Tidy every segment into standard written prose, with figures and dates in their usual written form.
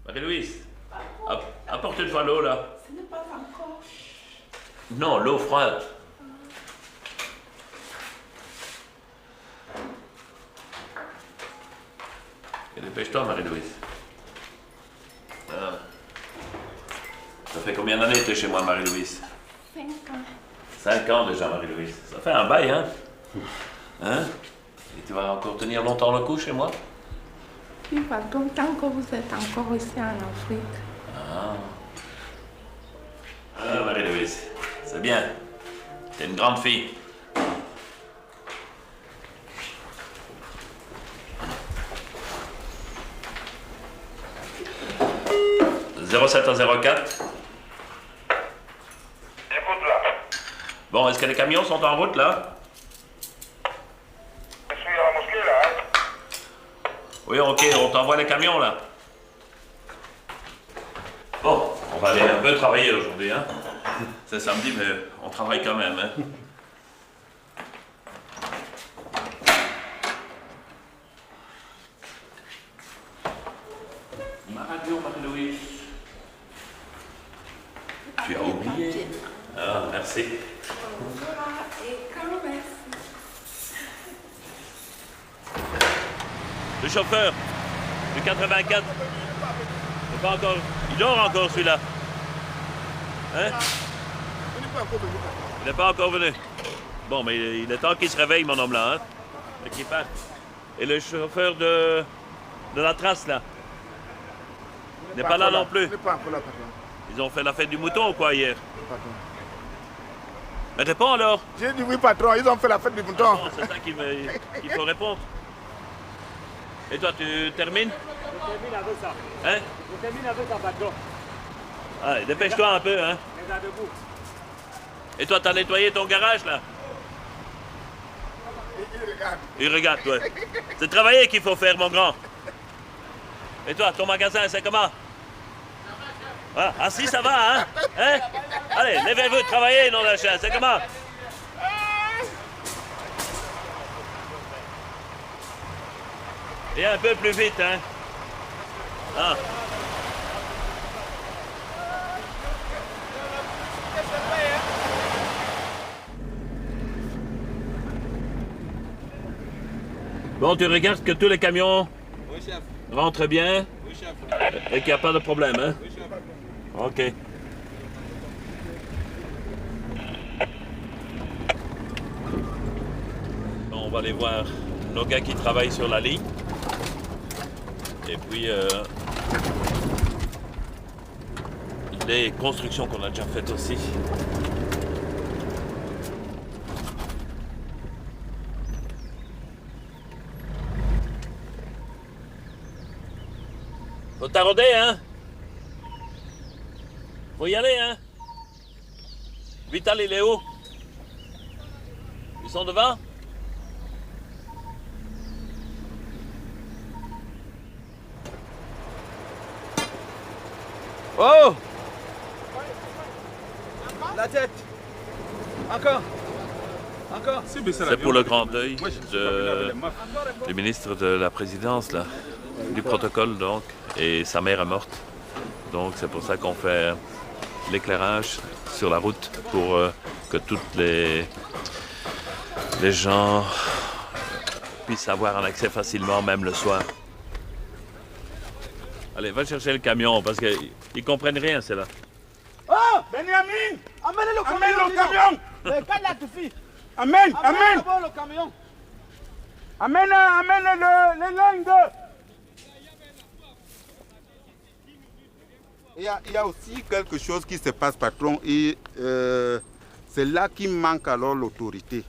Marie-Louise, apporte-toi l'eau là. Ce n'est pas encore. Non, l'eau froide. Et dépêche-toi, Marie-Louise. Ah. Ça fait combien d'années que tu es chez moi, Marie-Louise? 5 ans. 5 ans déjà, Marie-Louise. Ça fait un bail, hein? Hein? Et tu vas encore tenir longtemps le coup chez moi? Oui, pardon, tant que vous êtes encore ici en Afrique. Ah. Ah, Marie-Louise, c'est bien. T'es une grande fille. « 07 à 04. » Écoute là. Bon, est-ce que les camions sont en route, là? Je suis à la mosquée là. Hein. Oui, ok, on t'envoie les camions, là. Bon, on va aller un peu travailler aujourd'hui, hein? C'est samedi, mais on travaille quand même, hein? Ma radio, Marie-Louise. Tu as oublié? Ah, merci. Bonjour et quand merci. Le chauffeur du 84. Il n'est pas encore. Il dort encore celui-là. Hein? Il n'est pas encore venu. Bon, mais il est temps qu'il se réveille, mon homme là, hein? Et qu'il parte. Et le chauffeur de la trace là. Il n'est pas là non plus. Il n'est pas encore là, patron. Ils ont fait la fête du mouton ou quoi hier? Patron. Mais réponds alors. J'ai dit oui, patron, ils ont fait la fête du mouton. Bon, c'est ça qu'il faut répondre. Et toi, tu termines? Je termine avec ça. Hein? Je termine avec ça, patron. Allez, dépêche-toi un peu, hein? Les gars debout. Et toi, t'as nettoyé ton garage là? Il regarde. Il regarde, ouais. C'est travailler qu'il faut faire, mon grand. Et toi, ton magasin, c'est comment? Ah, si, ça va, hein? Hein? Allez, levez-vous, travaillez, non, la chaise, c'est comment? Et un peu plus vite, hein? Ah. Bon, tu regardes que tous les camions Oui, chef. rentrent bien Oui, chef. et qu'il n'y a pas de problème, hein? Oui, chef. OK. On va aller voir nos gars qui travaillent sur la ligne. Et puis, les constructions qu'on a déjà faites aussi. Faut tarauder, hein? Faut y aller, hein? Vital et Léo. Ils sont devant? Oh! La tête. Encore. Encore. C'est pour le grand deuil du ministre de la présidence, là, du protocole, donc. Et sa mère est morte. Donc c'est pour ça qu'on fait l'éclairage sur la route pour que toutes les gens puissent avoir un accès facilement, même le soir. Allez, va chercher le camion, parce qu'ils comprennent rien, c'est là. Oh, Benjamin, Amenez le camion. amène le camion. Mais quand la fille. Amène, Amène amène. d'abord le camion. Amène les langues. Il y a aussi quelque chose qui se passe, patron, et c'est là qui manque alors l'autorité.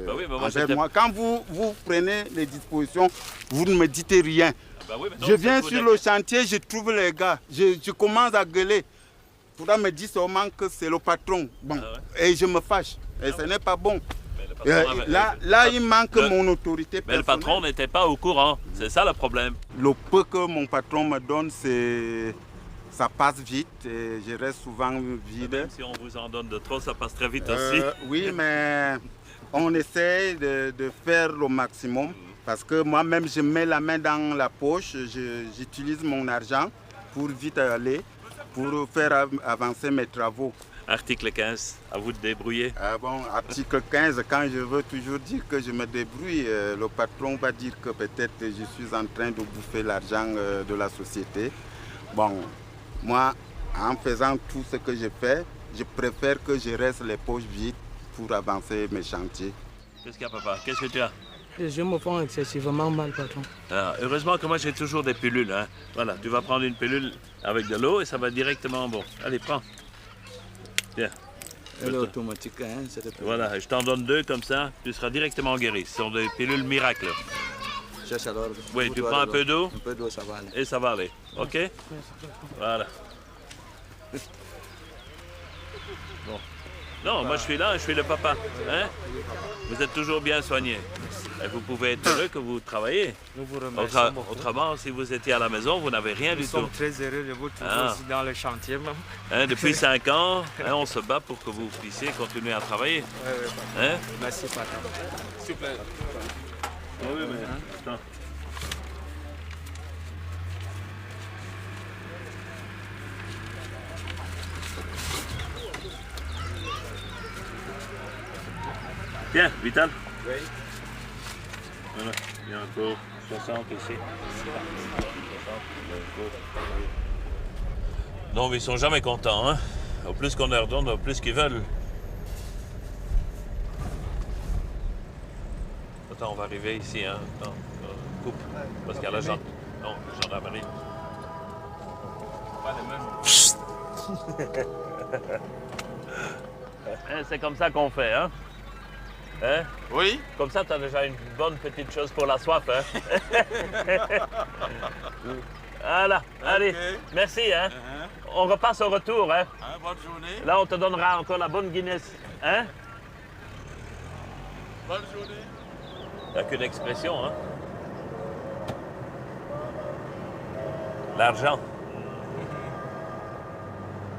Bah oui, bah moi, envers j'étais- moi. Quand vous prenez les dispositions, vous ne me dites rien. Bah oui, mais non, Je c'est viens pour sur des- le chantier, je trouve les gars, je commence à gueuler. Tout me dit seulement que c'est le patron. Bon, Ah et je me fâche. Et ce n'est pas bon. Mais le patron avait- Là, il manque le- mon autorité Mais le personnelle. patron n'était pas au courant. C'est ça le problème. Le peu que mon patron me donne, ça passe vite et je reste souvent vide. Même si on vous en donne de trop, ça passe très vite aussi. Oui, mais on essaie de faire le maximum parce que moi-même, je mets la main dans la poche, j'utilise mon argent pour vite aller, pour faire avancer mes travaux. Article 15, à vous de débrouiller. Ah bon, article 15, quand je veux toujours dire que je me débrouille, le patron va dire que peut-être je suis en train de bouffer l'argent de la société. Bon, moi, en faisant tout ce que je fais, je préfère que je reste les poches vides pour avancer mes chantiers. Qu'est-ce qu'il y a, papa? Qu'est-ce que tu as? Je me sens excessivement mal, patron. Ah, heureusement que moi j'ai toujours des pilules. Hein. Voilà, tu vas prendre une pilule avec de l'eau et ça va directement bon. Allez, prends. Tiens. Elle est automatique, hein, Voilà, je t'en donne 2 comme ça, tu seras directement guéri. Ce sont des pilules miracles. Cherche alors. Oui, tu prends un peu d'eau. Un peu d'eau, ça va aller. Et ça va aller. OK? Voilà. Bon. Non, moi je suis là, je suis le papa. Hein? Vous êtes toujours bien soigné. Et vous pouvez être heureux que vous travaillez. Nous vous remercions beaucoup. Autrement, si vous étiez à la maison, vous n'avez rien du Nous tout. sommes très heureux de vous trouver aussi dans le chantier même. Hein, depuis 5 ans, hein, on se bat pour que vous puissiez continuer à travailler. Hein? Merci, patron. S'il vous plaît. Oui, mais attends. Tiens, Vital. Oui. Voilà, il y a encore 60 ici. Non, mais ils sont jamais contents, hein. Au plus qu'on leur donne, au plus qu'ils veulent. Attends, on va arriver ici, hein. Attends, coupe. Parce qu'il y a la gendarmerie. Non, la gendarmerie. Pas les mêmes. Hein, c'est comme ça qu'on fait, hein? Hein? Oui. Comme ça, tu as déjà une bonne petite chose pour la soif, hein? Voilà, allez, merci, hein? On repasse au retour, hein? Bonne journée. Là, on te donnera encore la bonne Guinness, hein? Bonne journée. Il n'y a qu'une expression, hein? L'argent.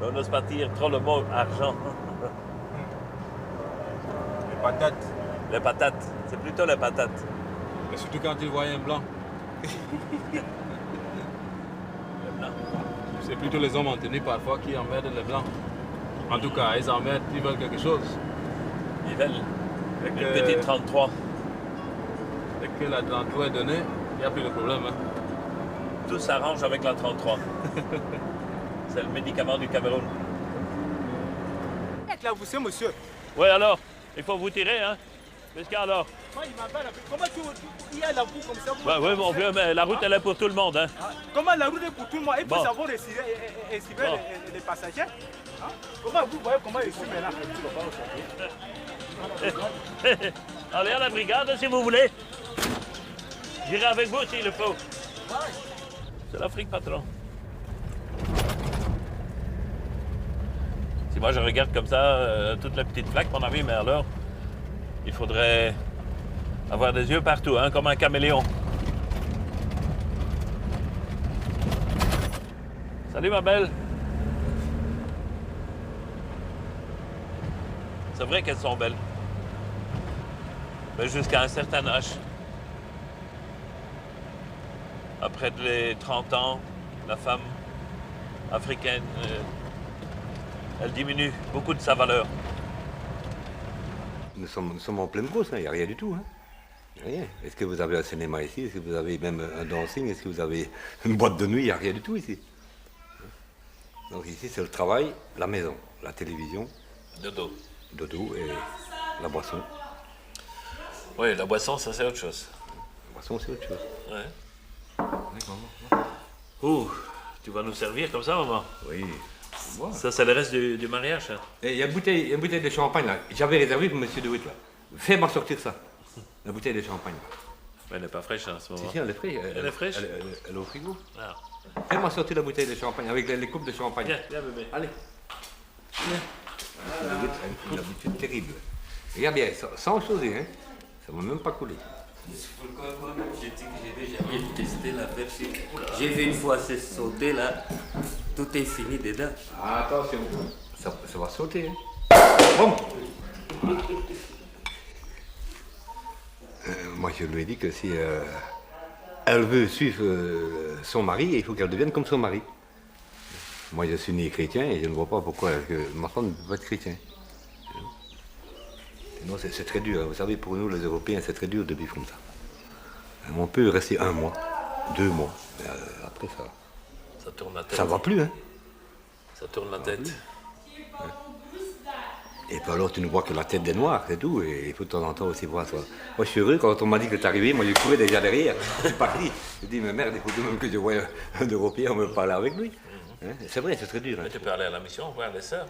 On n'ose pas dire trop le mot argent. Les patates. Les patates, c'est plutôt les patates. Et surtout quand ils voient un blanc. Les blancs. C'est plutôt les hommes en tenue parfois qui emmerdent les blancs. En tout cas, ils emmerdent, ils veulent quelque chose. Ils veulent Et une que, petite 33. et que la 33 est donnée, il n'y a plus de problème. Hein. Tout s'arrange avec la 33. C'est le médicament du Cameroun. Là, vous savez, monsieur. Oui, alors, il faut vous tirer, hein? Qu'est-ce qu'il y a alors? Moi, il m'appelle. Comment il y a la route comme ça? Oui, mon vieux, mais la route, elle est pour tout le monde, hein? Comment la route est pour tout le monde? Il faut Bon. savoir estimer Bon. les passagers. Hein? Comment vous voyez comment ils sont là? Allez à la brigade si vous voulez. J'irai avec vous s'il le faut. C'est l'Afrique, patron. Si moi je regarde comme ça toutes les petites plaques qu'on a mis, mais alors, il faudrait avoir des yeux partout, hein, comme un caméléon. Salut ma belle. C'est vrai qu'elles sont belles. Mais jusqu'à un certain âge. Après les 30 ans, la femme africaine, elle diminue beaucoup de sa valeur. Nous sommes en pleine course, il n'y a rien du tout. Hein. Rien. Est-ce que vous avez un cinéma ici? Est-ce que vous avez même un dancing? Est-ce que vous avez une boîte de nuit? Il n'y a rien du tout ici. Donc ici, c'est le travail, la maison, la télévision, Dodo. dodo et la boisson. Oui, la boisson, ça c'est autre chose. La boisson, c'est autre chose. Ouais. Ouh, tu vas nous servir comme ça, maman? Oui. Ça, c'est le reste du mariage, hein? Et il y a une bouteille de champagne là. J'avais réservé pour monsieur De Witt là. Fais-moi sortir ça. La bouteille de champagne. Mais elle n'est pas fraîche en ce moment. Si, elle est fraîche. Elle est fraîche? Elle est au frigo. Ah. Fais-moi sortir la bouteille de champagne avec les coupes de champagne. Viens, bébé. Allez. Une habitude terrible. Regarde bien, sans choser, hein. Ça ne va même pas couler. Pourquoi je dis que je n'ai jamais testé la version. J'ai vu une fois c'est sauté là, tout est fini dedans. Attention, ça va sauter. Hein. Bon. Moi je lui ai dit que si elle veut suivre son mari, il faut qu'elle devienne comme son mari. Moi, je suis né chrétien et je ne vois pas pourquoi ma femme ne peut pas être chrétien. Non, c'est très dur. Vous savez, pour nous, les Européens, c'est très dur de vivre comme ça. On peut rester 1 mois, 2 mois. Mais après, Ça tourne la tête. ça va plus, hein. Ça tourne la tête. Et puis alors, tu ne vois que la tête des Noirs, c'est tout. Et il faut de temps en temps aussi voir ça. Moi, je suis heureux quand on m'a dit que tu arrivé. Moi, j'ai couru déjà derrière. Je suis parti. Je dis, mais merde, il faut même que je voie un Européen, on me parler avec lui. Hein? C'est vrai, c'est très dur. Hein. Mais tu peux aller à la mission, voir les sœurs.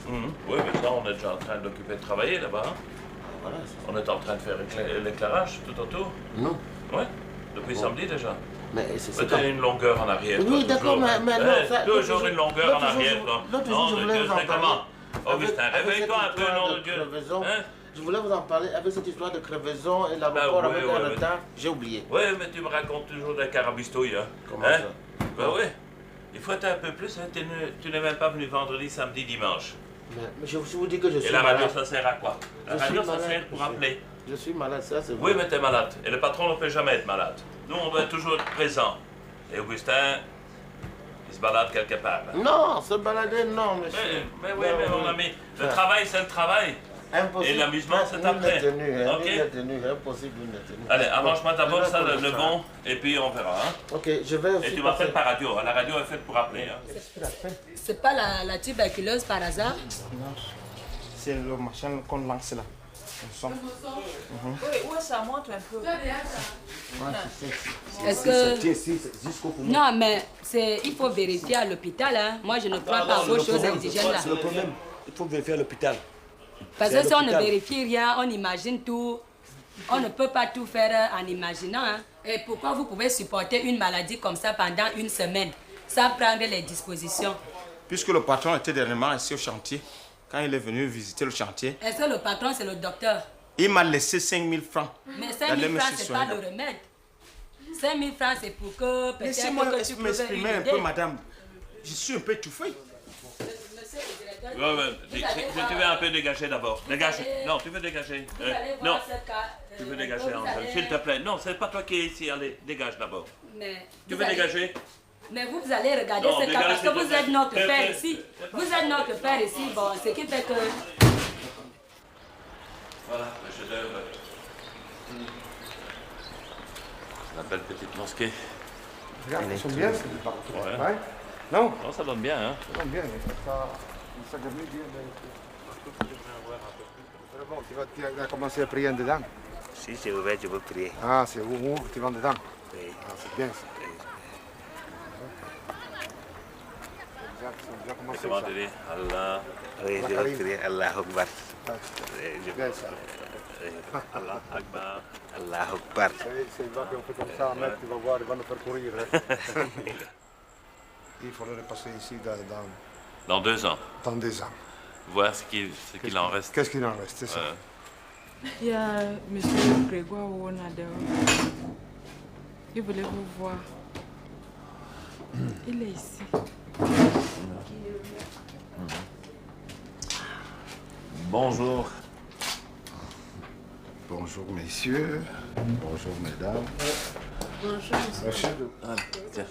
Oui, mais ça, on est déjà en train d'occuper de travailler là-bas. Hein? Voilà, on est en train de faire l'éclairage tout autour. Non. Oui, depuis samedi déjà. Mais c'est une longueur en arrière. Oui, d'accord, mais non, ça... Toujours une longueur en arrière. L'autre jour, je voulais vous en parler. Augustin, réveille-toi un peu, nom de Dieu. Je voulais vous en parler avec cette histoire de crevaison et l'aéroport avec un retard. J'ai oublié. Oui, mais tu me racontes toujours des carabistouilles. Hein? Comment ça? Ben oui. Il faut être un peu plus. Hein? Tu n'es même pas venu vendredi, samedi, dimanche. Mais je vous dis que je suis malade. Et la radio, malade. ça sert à quoi? La radio, ça sert pour appeler. Je suis malade, ça c'est vrai. Oui, mais tu es malade. Et le patron ne peut jamais être malade. Nous, on doit toujours être présent. Et Augustin, il se balade quelque part. Là. Non, se balader, non, monsieur. Mais oui, mais mon ami, le travail, c'est le travail. Impossible. Et l'amusement, c'est après. Impossible, Allez, arrange-moi d'abord ça, le bon, et puis on verra. Hein? Ok, je vais aussi. Et tu m'appelles par radio. La radio est faite pour appeler. Hein? C'est pas la tuberculose par hasard? Non, c'est le machin qu'on lance là. Oui, ouais, ça monte un peu. Est-ce que... Non, mais il faut vérifier à l'hôpital. Hein. Moi, je ne crois pas aux choses indigènes là. C'est le problème. Il faut vérifier à l'hôpital. Parce que si on ne vérifie rien, on imagine tout. On ne peut pas tout faire en imaginant. Hein. Et pourquoi vous pouvez supporter une maladie comme ça pendant 1 semaine sans prendre les dispositions? Puisque le patron était dernièrement ici au chantier, quand il est venu visiter le chantier... Est-ce que le patron, c'est le docteur? Il m'a laissé 5 000 francs. Mais 5 000 francs, c'est pas le remède. 5 000 francs, c'est pour que peut-être laissez-moi que tu m'exprimer un peu, madame. Je suis un peu étouffé. Tu veux un peu dégager d'abord. Dégage. Non, tu veux dégager. Non, tu veux dégager, Angèle. S'il te plaît. Non, c'est pas toi qui es ici. Allez, dégage d'abord. Tu veux dégager? Mais vous allez regarder ce cas parce que vous êtes notre père ici. Vous êtes notre père ici. Bon, ce qui fait que... Voilà, le chef-d'œuvre. La belle petite mosquée. Regarde, ils sont bien, c'est des parcours. Ouais. Non? Non, ça donne bien, hein? Ça donne bien, mais ça devrait bien. C'est bon, tu vas commencer à prier dedans? Si c'est ouvert, je veux prier. Ah, c'est où tu vas dedans? Oui. Ah, c'est bien ça. Comment tu dis? Allah. Oui, je veux prier Allah Akbar. Allah Akbar. Allah Akbar. C'est là qu'on fait comme ça, mec, tu vas voir, il va nous faire courir. Il faudrait passer ici dans 2 ans. Dans 2 ans. Voir ce qu'il en reste. Qu'est-ce qu'il en reste, c'est ça. Il y a M. Grégoire Ouonadeo. Il voulait vous voir. Il est ici. Bonjour. Bonjour messieurs, bonjour mesdames. Bonjour monsieur. Ah, tiens.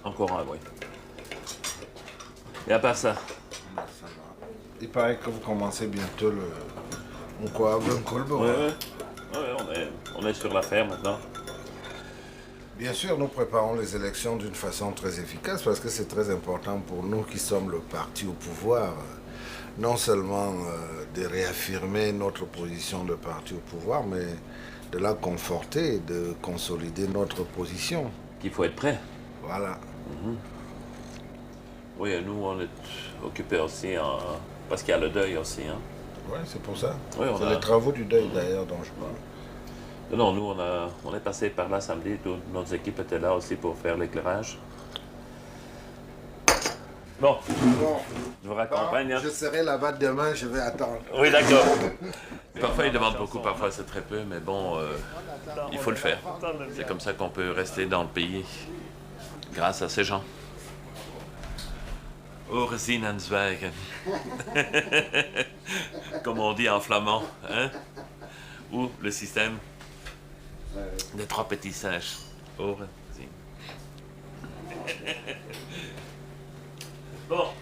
Encore un, oui. Et à part ça? Il paraît que vous commencez bientôt le... On croit un colbon. Oui, on est sur l'affaire maintenant. Bien sûr, nous préparons les élections d'une façon très efficace parce que c'est très important pour nous qui sommes le parti au pouvoir. Non seulement de réaffirmer notre position de parti au pouvoir, mais de la conforter et de consolider notre position. Qu'il faut être prêt. Voilà. Oui, nous, on est occupés aussi, parce qu'il y a le deuil aussi. Hein. Oui, c'est pour ça. Oui, c'est les travaux du deuil, d'ailleurs, dont je parle. Non, nous, on est passé par là samedi. Toutes nos équipes étaient là aussi pour faire l'éclairage. Bon, je vous raccompagne. Je serai là-bas demain, je vais attendre. Oui, d'accord. Parfois, ils demandent beaucoup, parfois c'est très peu, mais bon, il faut le faire. C'est comme ça qu'on peut rester dans le pays, grâce à ces gens. Oorzienenswijgen. Comme on dit en flamand, hein? Ou le système des 3 petits singes. Oorzienenswijgen. Bon.